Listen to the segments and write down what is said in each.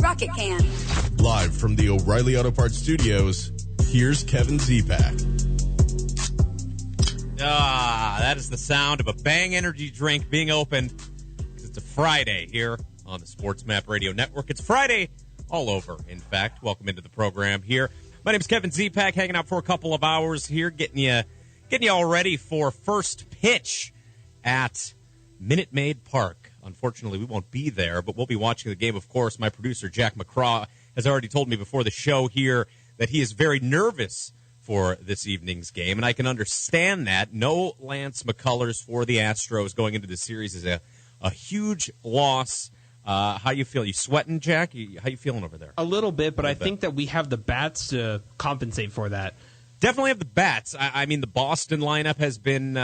Rocket Can. Live from the O'Reilly Auto Parts Studios, here's Kevin Zipak. That is the sound of a Bang energy drink being opened. It's a Friday here on the Sports Map Radio Network. It's Friday all over, in fact. Welcome into the program here. My name is Kevin Zipak, hanging out for a couple of hours here, getting you all ready for first pitch at Minute Maid Park. Unfortunately, we won't be there, but we'll be watching the game, of course. My producer, Jack McCraw, has already told me before the show here that he is very nervous for this evening's game, and I can understand that. No Lance McCullers for the Astros going into the series is a huge loss. How you feel? You sweating, Jack? How you feeling over there? A little bit, but I think that we have the bats to compensate for that. Definitely have the bats. I mean, the Boston lineup has been,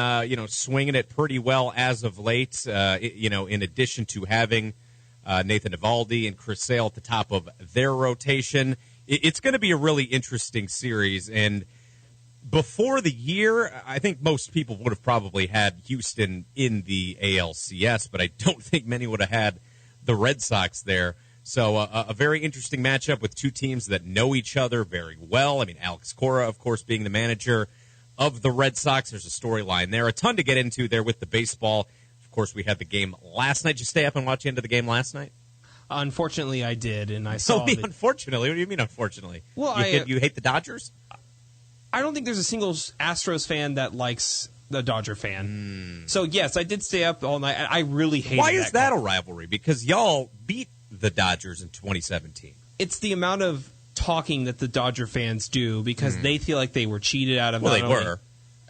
swinging it pretty well as of late. In addition to having Nathan Eovaldi and Chris Sale at the top of their rotation, it's going to be a really interesting series. And before the year, I think most people would have probably had Houston in the ALCS, but I don't think many would have had the Red Sox there. So a very interesting matchup with two teams that know each other very well. I mean, Alex Cora, of course, being the manager of the Red Sox. There's a storyline there. A ton to get into there with the baseball. Of course, we had the game last night. Did you stay up and watch the end of the game last night? Unfortunately, I did, and I saw unfortunately? What do you mean, unfortunately? Well, you hate the Dodgers? I don't think there's a single Astros fan that likes the Dodger fan. So, yes, I did stay up all night. I really hated that. Why is that a rivalry? Because y'all beat the Dodgers in 2017. It's the amount of talking that the Dodger fans do because they feel like they were cheated out of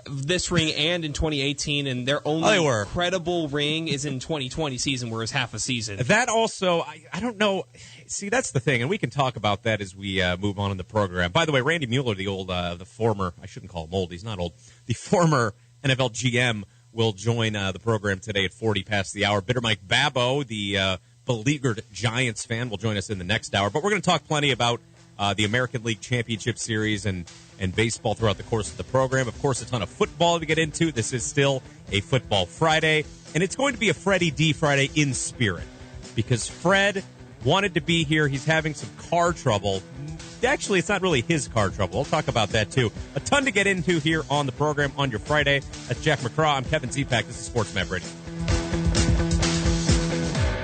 this ring and in 2018, and their only credible ring is in 2020 season, where it's half a season. That also, I don't know. See, that's the thing, and we can talk about that as we move on in the program. By the way, Randy Mueller, the former, I shouldn't call him old, he's not old, the former NFL GM will join the program today at 40 past the hour. Bitter Mike Babbo, the beleaguered Giants fan, will join us in the next hour. But we're going to talk plenty about the American League Championship Series and baseball throughout the course of the program. Of course, a ton of football to get into. This is still a Football Friday, and it's going to be a Freddie D Friday in spirit because Fred wanted to be here. He's having some car trouble. Actually, it's not really his car trouble. We'll talk about that, too. A ton to get into here on the program on your Friday. That's Jack McCraw. I'm Kevin Zipak. This is Sports Map Radio.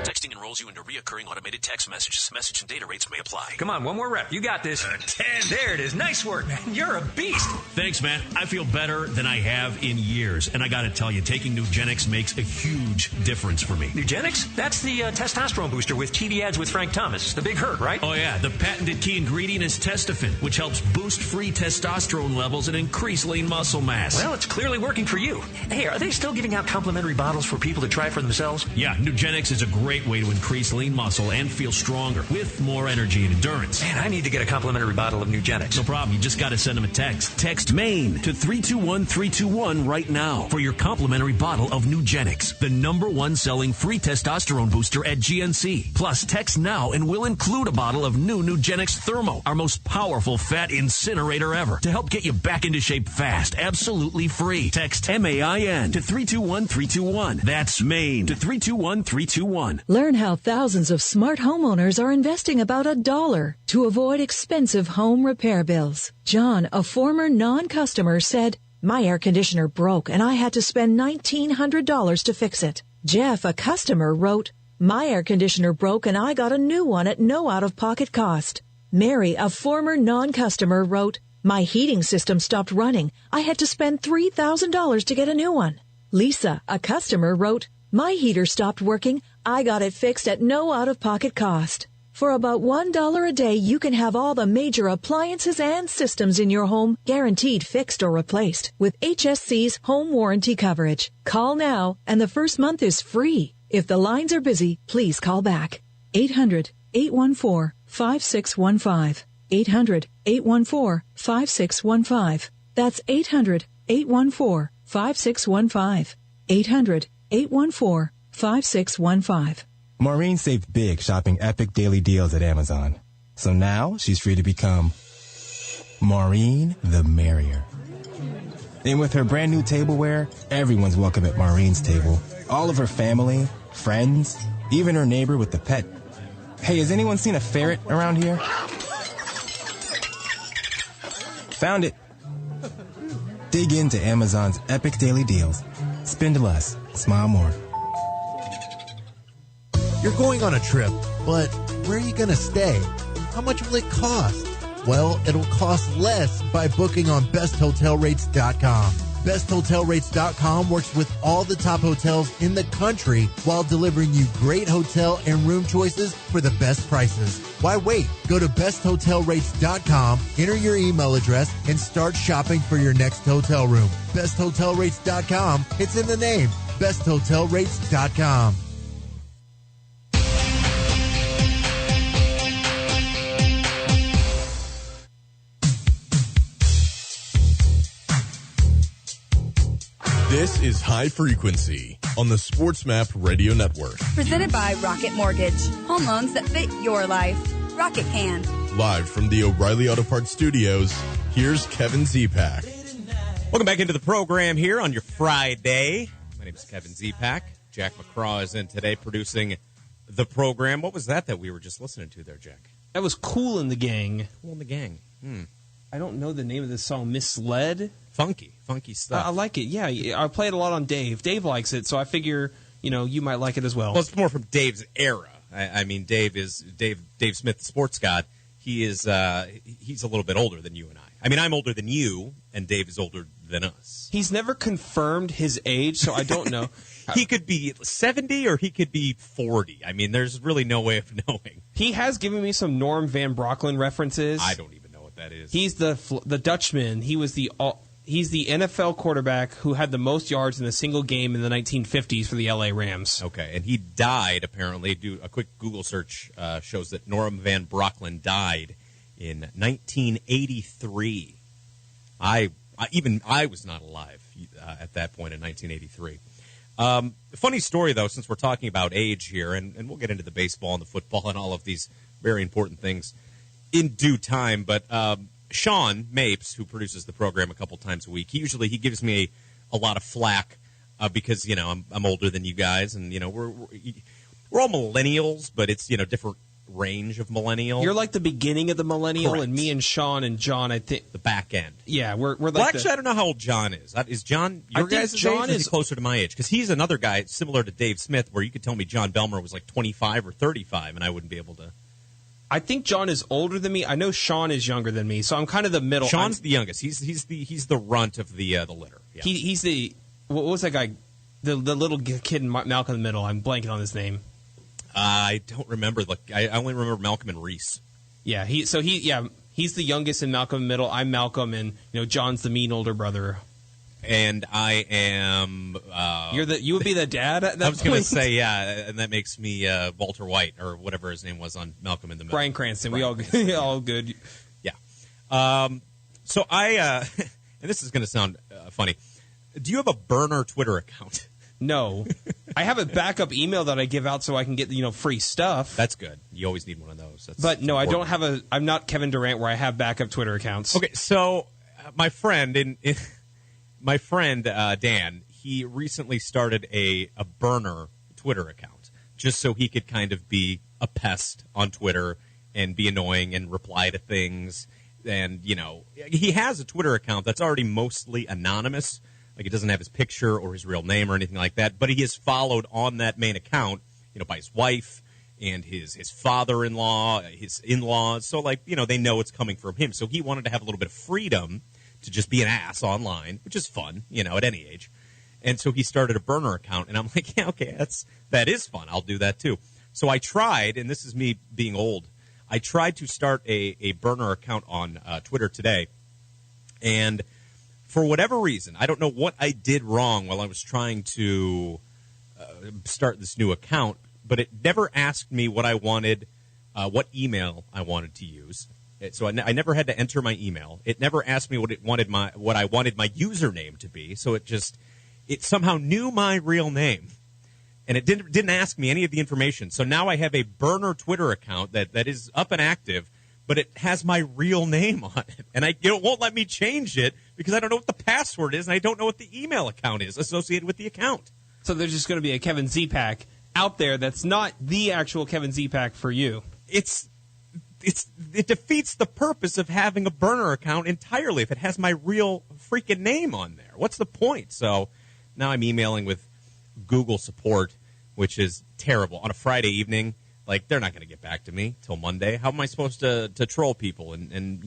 Texting enrolls you into reoccurring automated text messages. Message and data rates may apply. Come on, one more rep. You got this. 10. There it is. Nice work, man. You're a beast. Thanks, man. I feel better than I have in years. And I got to tell you, taking Nugenix makes a huge difference for me. Nugenix? That's the testosterone booster with TV ads with Frank Thomas. The big hurt, right? Oh, yeah. The patented key ingredient is Testofen, which helps boost free testosterone levels and increase lean muscle mass. Well, it's clearly working for you. Hey, are they still giving out complimentary bottles for people to try for themselves? Yeah, Nugenix is a great way to increase lean muscle and feel stronger with more energy and endurance. Man, I need to get a complimentary bottle of Nugenix. No problem. You just got to send them a text. Text MAINE to 321-321 right now for your complimentary bottle of Nugenix, the #1 selling free testosterone booster at GNC. Plus, text now and we'll include a bottle of new Nugenix Thermo, our most powerful fat incinerator ever, to help get you back into shape fast, absolutely free. Text MAIN to 321-321. That's MAINE to 321-321. Learn how thousands of smart homeowners are investing about $1 to avoid expensive home repair bills. John, a former non-customer, said, "My air conditioner broke and I had to spend $1,900 to fix it." Jeff, a customer, wrote, "My air conditioner broke and I got a new one at no out-of-pocket cost." Mary, a former non-customer, wrote, "My heating system stopped running. I had to spend $3,000 to get a new one." Lisa, a customer, wrote, "My heater stopped working. I got it fixed at no out-of-pocket cost." For about $1 a day, you can have all the major appliances and systems in your home guaranteed fixed or replaced with HSC's home warranty coverage. Call now, and the first month is free. If the lines are busy, please call back. 800-814-5615. 800-814-5615. That's 800-814-5615. 800-814-5615. Maureen saved big shopping epic daily deals at Amazon. So now she's free to become Maureen the Merrier. And with her brand new tableware, everyone's welcome at Maureen's table. All of her family, friends, even her neighbor with the pet. Hey, has anyone seen a ferret around here? Found it. Dig into Amazon's epic daily deals. Spend less, smile more. You're going on a trip, but where are you going to stay? How much will it cost? Well, it'll cost less by booking on besthotelrates.com. BestHotelRates.com works with all the top hotels in the country while delivering you great hotel and room choices for the best prices. Why wait? Go to BestHotelRates.com, enter your email address, and start shopping for your next hotel room. BestHotelRates.com, it's in the name. BestHotelRates.com. This is High Frequency on the SportsMap Radio Network. Presented by Rocket Mortgage. Home loans that fit your life. Rocket can. Live from the O'Reilly Auto Parts Studios, here's Kevin Zipak. Welcome back into the program here on your Friday. My name is Kevin Zipak. Jack McCraw is in today producing the program. What was that we were just listening to there, Jack? That was Kool and the Gang. Kool and the Gang. I don't know the name of this song. Misled? Funky stuff. I like it. Yeah, I play it a lot on Dave. Dave likes it, so I figure you might like it as well. Well, it's more from Dave's era. I mean, Dave Smith, the sports god. He's a little bit older than you and I. I mean, I'm older than you, and Dave is older than us. He's never confirmed his age, so I don't know. He could be 70 or he could be 40. I mean, there's really no way of knowing. He has given me some Norm Van Brocklin references. I don't even know what that is. He's the Dutchman. He's the NFL quarterback who had the most yards in a single game in the 1950s for the LA Rams. Okay, and he died, apparently. A quick Google search shows that Norm Van Brocklin died in 1983. I was not alive at that point in 1983. Funny story, though, since we're talking about age here, and we'll get into the baseball and the football and all of these very important things in due time, but Sean Mapes, who produces the program a couple times a week, he gives me a lot of flack because I'm older than you guys, and we're all millennials, but it's different range of millennial. You're like the beginning of the millennial, Correct. And me and Sean and John, I think the back end. Yeah, we're like. Well, actually, I don't know how old John is. Is John your guys' age? Or is he closer to my age? Because he's another guy similar to Dave Smith, where you could tell me John Belmer was like 25 or 35, and I wouldn't be able to. I think John is older than me. I know Sean is younger than me, so I'm kind of the middle. Sean's the youngest. He's the runt of the litter. Yeah. He's the what was that guy? The little kid in Malcolm in the Middle. I'm blanking on his name. I don't remember. I only remember Malcolm and Reese. Yeah, he's the youngest in Malcolm in the Middle. I'm Malcolm, and John's the mean older brother. And I am. You would be the dad at that point? I was going to say, yeah, and that makes me Walter White or whatever his name was on Malcolm in the Middle. Bryan Cranston. We all good. Yeah. So I, and this is going to sound funny. Do you have a burner Twitter account? No. I have a backup email that I give out so I can get free stuff. That's good. You always need one of those. But no, I don't have I'm not Kevin Durant where I have backup Twitter accounts. Okay, so my friend Dan, he recently started a burner Twitter account just so he could kind of be a pest on Twitter and be annoying and reply to things. And, he has a Twitter account that's already mostly anonymous. Like, it doesn't have his picture or his real name or anything like that. But he is followed on that main account, by his wife and his father-in-law, his in-laws. So, they know it's coming from him. So he wanted to have a little bit of freedom to just be an ass online, which is fun, at any age. And so he started a burner account. And I'm like, yeah, okay, that is fun. I'll do that, too. So I tried, and this is me being old, I tried to start a burner account on Twitter today. And for whatever reason, I don't know what I did wrong while I was trying to start this new account, but it never asked me what I wanted, what email I wanted to use. So I never had to enter my email. It never asked me what I wanted my username to be. So it somehow knew my real name, and it didn't ask me any of the information. So now I have a burner Twitter account that is up and active, but it has my real name on it, and it won't let me change it because I don't know what the password is, and I don't know what the email account is associated with the account. So there's just going to be a Kevin Zipak out there that's not the actual Kevin Zipak for you. it defeats the purpose of having a burner account entirely if it has my real freaking name on there. What's the point? So now I'm emailing with Google support, which is terrible. On a Friday evening, like, they're not going to get back to me till Monday. How am I supposed to troll people and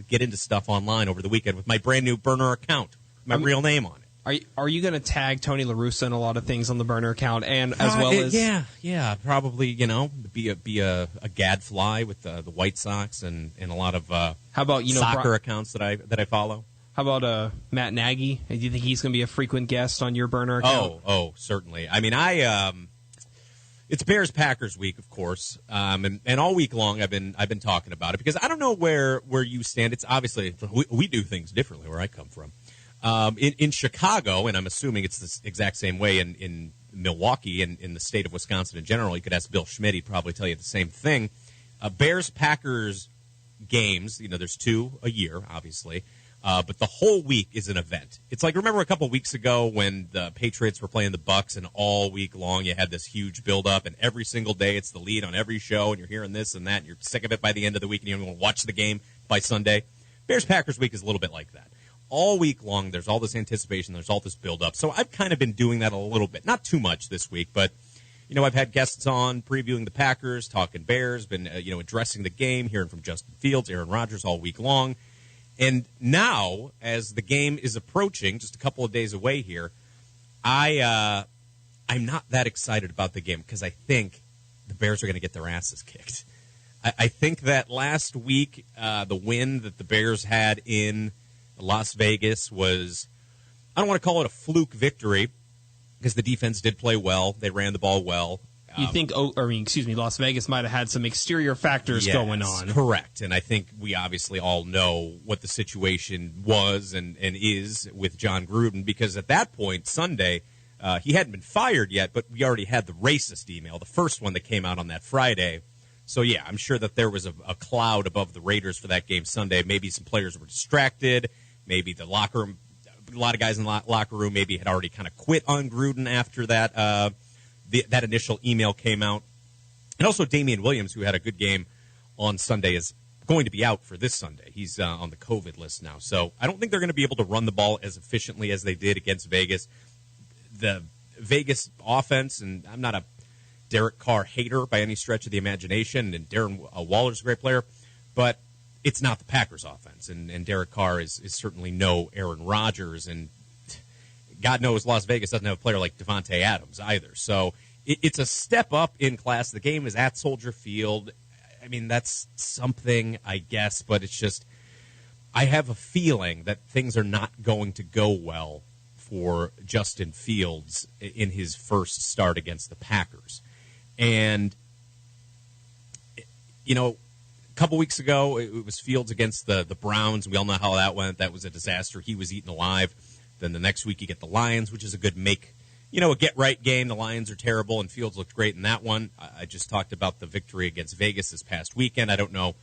get into stuff online over the weekend with my brand new burner account, my real name on it? Are you going to tag Tony La Russa in a lot of things on the burner account, and as well as yeah, probably be a gadfly with the White Sox and a lot of how about soccer accounts that I follow. How about Matt Nagy? Do you think he's going to be a frequent guest on your burner account? Oh, certainly. I mean, it's Bears-Packers week, of course, and all week long I've been talking about it because I don't know where you stand. It's obviously we do things differently where I come from. In Chicago, and I'm assuming it's the exact same way in Milwaukee and in the state of Wisconsin in general. You could ask Bill Schmidt; he'd probably tell you the same thing. Bears-Packers games, there's 2 a year, obviously. But the whole week is an event. It's like, remember a couple weeks ago when the Patriots were playing the Bucs, and all week long you had this huge build-up, and every single day it's the lead on every show, and you're hearing this and that, and you're sick of it by the end of the week, and you don't want to watch the game by Sunday. Bears-Packers week is a little bit like that. All week long there's all this anticipation, there's all this build-up. So I've kind of been doing that a little bit. Not too much this week, but I've had guests on previewing the Packers, talking Bears, been addressing the game, hearing from Justin Fields, Aaron Rodgers all week long. And now, as the game is approaching, just a couple of days away here, I'm not that excited about the game because I think the Bears are going to get their asses kicked. I think that last week, the win that the Bears had in Las Vegas was, I don't want to call it a fluke victory because the defense did play well. They ran the ball well. You think, Las Vegas might have had some exterior factors going on. Correct. And I think we obviously all know what the situation was and is with John Gruden because at that point, Sunday, he hadn't been fired yet, but we already had the racist email, the first one that came out on that Friday. So, yeah, I'm sure that there was a cloud above the Raiders for that game Sunday. Maybe some players were distracted. Maybe the locker room, a lot of guys in the locker room maybe had already kind of quit on Gruden after that that initial email came out. And also Damian Williams, who had a good game on Sunday, is going to be out for this Sunday. He's on the COVID list now. So I don't think they're going to be able to run the ball as efficiently as they did against Vegas. The Vegas offense, and I'm not a Derek Carr hater by any stretch of the imagination, and Darren Waller's a great player, but it's not the Packers offense. And Derek Carr is certainly no Aaron Rodgers, and God knows Las Vegas doesn't have a player like Devontae Adams either. So it's a step up in class. The game is at Soldier Field. I mean, that's something, I guess, but it's just I have a feeling that things are not going to go well for Justin Fields in his first start against the Packers. And, a couple weeks ago, it was Fields against the Browns. We all know how that went. That was a disaster. He was eaten alive. Then the next week you get the Lions, which is a good a get-right game. The Lions are terrible, and Fields looked great in that one. I just talked about the victory against Vegas this past weekend. I don't know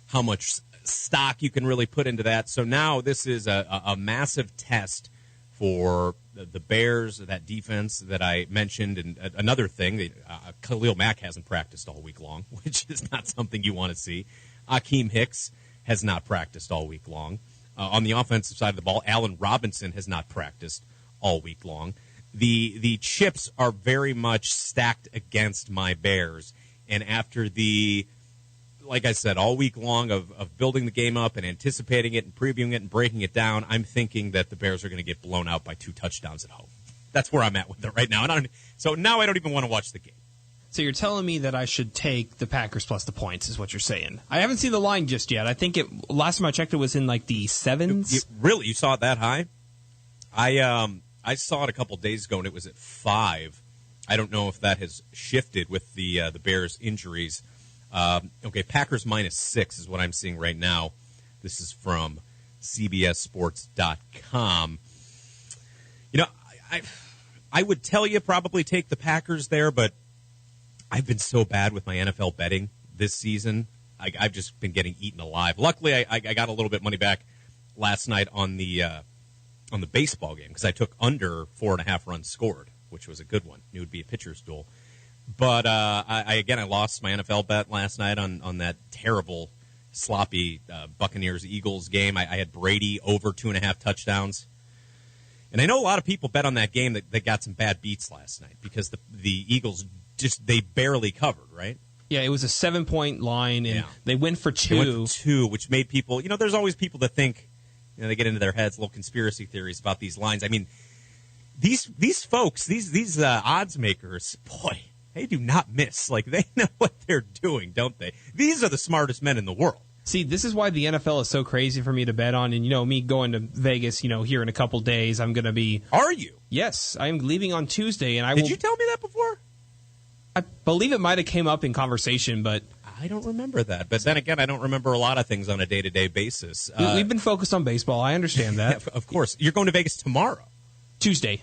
how much stock you can really put into that. So now this is a massive test for the Bears, that defense that I mentioned. And another thing, Khalil Mack hasn't practiced all week long, which is not something you want to see. Akeem Hicks has not practiced all week long. On the offensive side of the ball, Allen Robinson has not practiced all week long. The chips are very much stacked against my Bears. And after like I said, all week long of building the game up and anticipating it and previewing it and breaking it down, I'm thinking that the Bears are going to get blown out by 2 touchdowns at home. That's where I'm at with it right now. So now I don't even want to watch the game. So you're telling me that I should take the Packers plus the points is what you're saying. I haven't seen the line just yet. I think last time I checked it was in like the 7s. Really? You saw it that high? I saw it a couple days ago and it was at 5. I don't know if that has shifted with the Bears injuries. Okay, Packers -6 is what I'm seeing right now. This is from CBSSports.com. I would tell you probably take the Packers there, but I've been so bad with my NFL betting this season. I've just been getting eaten alive. Luckily, I got a little bit money back last night on the baseball game because I took under 4.5 runs scored, which was a good one. It would be a pitcher's duel. But I lost my NFL bet last night on that terrible, sloppy Buccaneers-Eagles game. I had Brady over 2.5 touchdowns. And I know a lot of people bet on that game that got some bad beats last night because the Eagles they barely covered, right? Yeah, it was a 7-point line, and they went for 2. They went for 2, which made people, there's always people that think, they get into their heads, little conspiracy theories about these lines. I mean, these folks, these odds makers, boy, they do not miss. Like, they know what they're doing, don't they? These are the smartest men in the world. See, this is why the NFL is so crazy for me to bet on. And, me going to Vegas, here in a couple days, I'm going to be... Are you? Yes, I'm leaving on Tuesday, and Did you tell me that before? I believe it might have came up in conversation, but... I don't remember that. But then again, I don't remember a lot of things on a day-to-day basis. We've been focused on baseball. I understand that. Of course. You're going to Vegas tomorrow? Tuesday.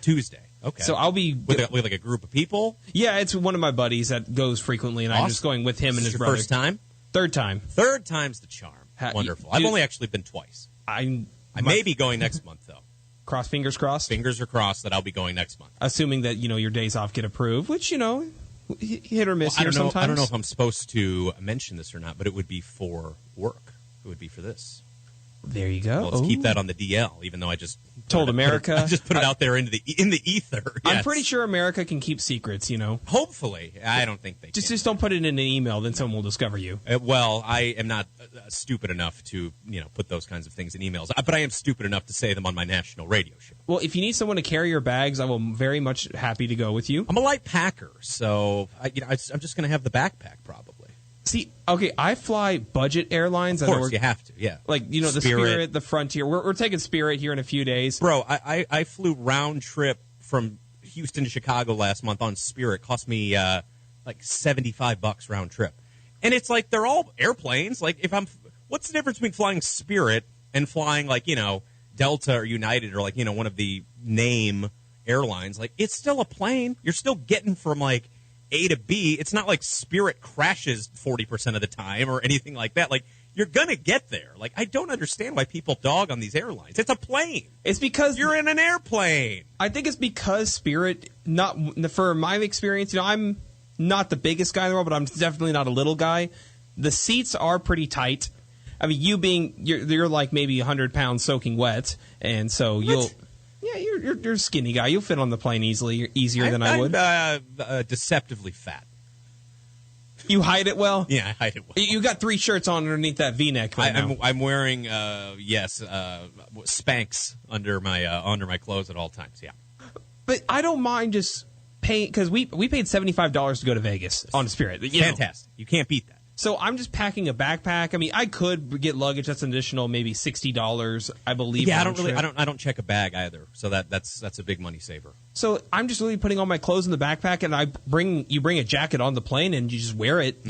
Okay. So I'll be... With like a group of people? Yeah, it's one of my buddies that goes frequently, and I'm just going with him and his brother. First time? Third time. Third time's the charm. Wonderful. I've only actually been twice. I may be going next month, though. Fingers crossed? Fingers are crossed that I'll be going next month. Assuming that, your days off get approved, which, hit or miss here sometimes. I don't know if I'm supposed to mention this or not, but it would be for work. It would be for this. There you go. Well, let's keep that on the DL, even though I just told America. I just put it out there in the ether. Yes. I'm pretty sure America can keep secrets, Hopefully. I don't think they can. Just don't put it in an email, then someone will discover you. Well, I am not stupid enough to, put those kinds of things in emails. But I am stupid enough to say them on my national radio show. Well, if you need someone to carry your bags, I will very much happy to go with you. I'm a light packer, so I'm just going to have the backpack probably. See, okay, I fly budget airlines. Of course, you have to, yeah. Like, the Spirit, the Frontier. We're taking Spirit here in a few days. Bro, I flew round trip from Houston to Chicago last month on Spirit. Cost me like $75 round trip. And it's like they're all airplanes. Like, what's the difference between flying Spirit and flying like, Delta or United or like, one of the name airlines? Like, it's still a plane. You're still getting from like A to B. It's not like Spirit crashes 40% of the time or anything like that. Like, you're going to get there. Like, I don't understand why people dog on these airlines. It's a plane. It's because you're in an airplane. I think it's because Spirit, not for my experience, I'm not the biggest guy in the world, but I'm definitely not a little guy. The seats are pretty tight. I mean, you're like maybe 100 pounds soaking wet, and so you're a skinny guy. You'll fit on the plane easier than I would. I'm deceptively fat. You hide it well? Yeah, I hide it well. You got 3 shirts on underneath that V-neck right now. I'm wearing Spanx under my clothes at all times. Yeah, but I don't mind just paying because we paid $75 to go to Vegas on Spirit. Fantastic. You can't beat that. So I'm just packing a backpack. I mean, I could get luggage. That's an additional maybe $60, I believe. Yeah, I don't check a bag either. So that's a big money saver. So I'm just really putting all my clothes in the backpack, and you bring a jacket on the plane, and you just wear it.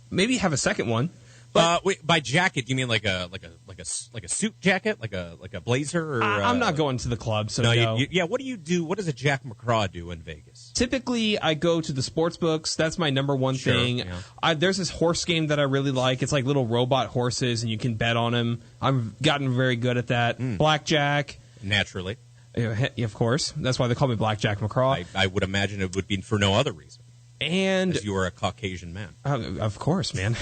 Maybe have a second one. But wait, by jacket, you mean like a suit jacket, like a blazer? Or, I'm not going to the club, so no. What do you do? What does a Jack McCraw do in Vegas? Typically, I go to the sports books. That's my number one thing. Yeah. There's this horse game that I really like. It's like little robot horses, and you can bet on them. I've gotten very good at that. Blackjack. Naturally. Of course. That's why they call me Blackjack McCraw. I would imagine it would be for no other reason. And because you are a Caucasian man. Of course, man.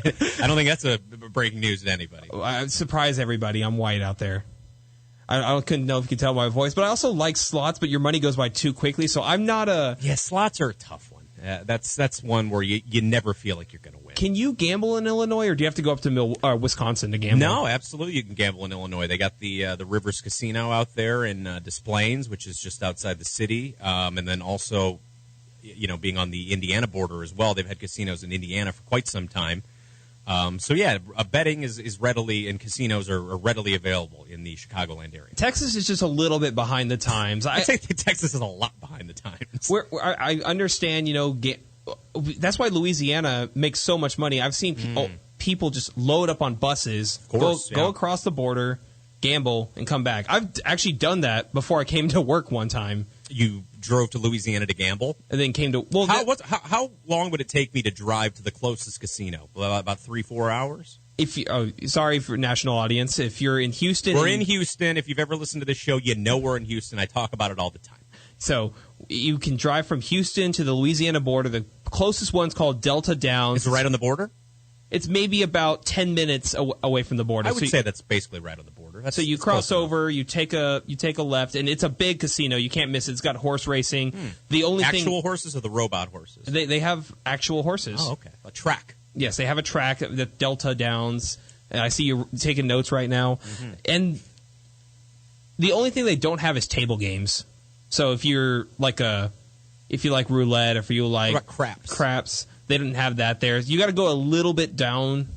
I don't think that's a breaking news to anybody. I surprise everybody. I'm white out there. I couldn't know if you could tell my voice, but I also like slots, but your money goes by too quickly, so I'm not a... Yeah, slots are a tough one. That's one where you never feel like you're going to win. Can you gamble in Illinois, or do you have to go up to Wisconsin to gamble? No, absolutely you can gamble in Illinois. They got the Rivers Casino out there in Des Plaines, which is just outside the city, and then also, being on the Indiana border as well. They've had casinos in Indiana for quite some time. Betting is readily, and casinos are readily available in the Chicagoland area. Texas is just a little bit behind the times. I'd say Texas is a lot behind the times. Where I understand, that's why Louisiana makes so much money. I've seen people just load up on buses, go across the border, gamble, and come back. I've actually done that before I came to work one time. You drove to Louisiana to gamble? And then came to... Well, how long would it take me to drive to the closest casino? About 3-4 hours? Sorry for national audience. If you're in Houston... We're in Houston. If you've ever listened to this show, you know we're in Houston. I talk about it all the time. So you can drive from Houston to the Louisiana border. The closest one's called Delta Downs. Is it right on the border? It's maybe about 10 minutes away from the border. I would say that's basically right on the border. So you cross over, you take a left, and it's a big casino. You can't miss it. It's got horse racing. The only actual horses or the robot horses? They have actual horses. Oh, okay. A track. Yes, they have a track, the Delta Downs. And I see you taking notes right now. Mm-hmm. And the only thing they don't have is table games. So if you like roulette, or if you like craps, they didn't have that there. You got to go a little bit down,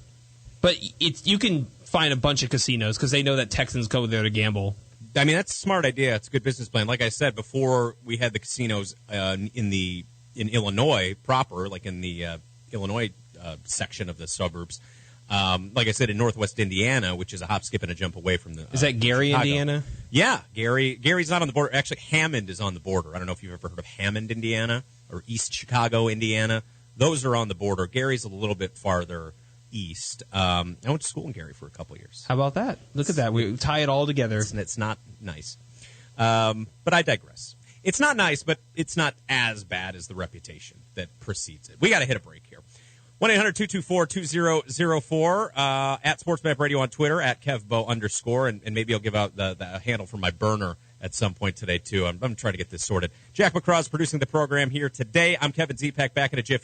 but you can find a bunch of casinos because they know that Texans go there to gamble. I mean, that's a smart idea. It's a good business plan. Like I said before, we had the casinos in Illinois proper, like in the Illinois section of the suburbs. Like I said, in northwest Indiana, which is a hop, skip, and a jump away from the. Is that Gary, Chicago. Indiana? Yeah, Gary's not on the border. Actually, Hammond is on the border. I don't know if you've ever heard of Hammond, Indiana, or East Chicago, Indiana. Those are on the border. Gary's a little bit farther east. I went to school in Gary for a couple years. How about that? Look at that. We tie it all together. It's not nice. But I digress. It's not nice, but it's not as bad as the reputation that precedes it. We got to hit a break here. 1-800-224-2004, at SportsMap Radio on Twitter, at KevBo_, and maybe I'll give out the handle for my burner at some point today, too. I'm trying to get this sorted. Jack McCraw's producing the program here today. I'm Kevin Zepak, back in a jiffy.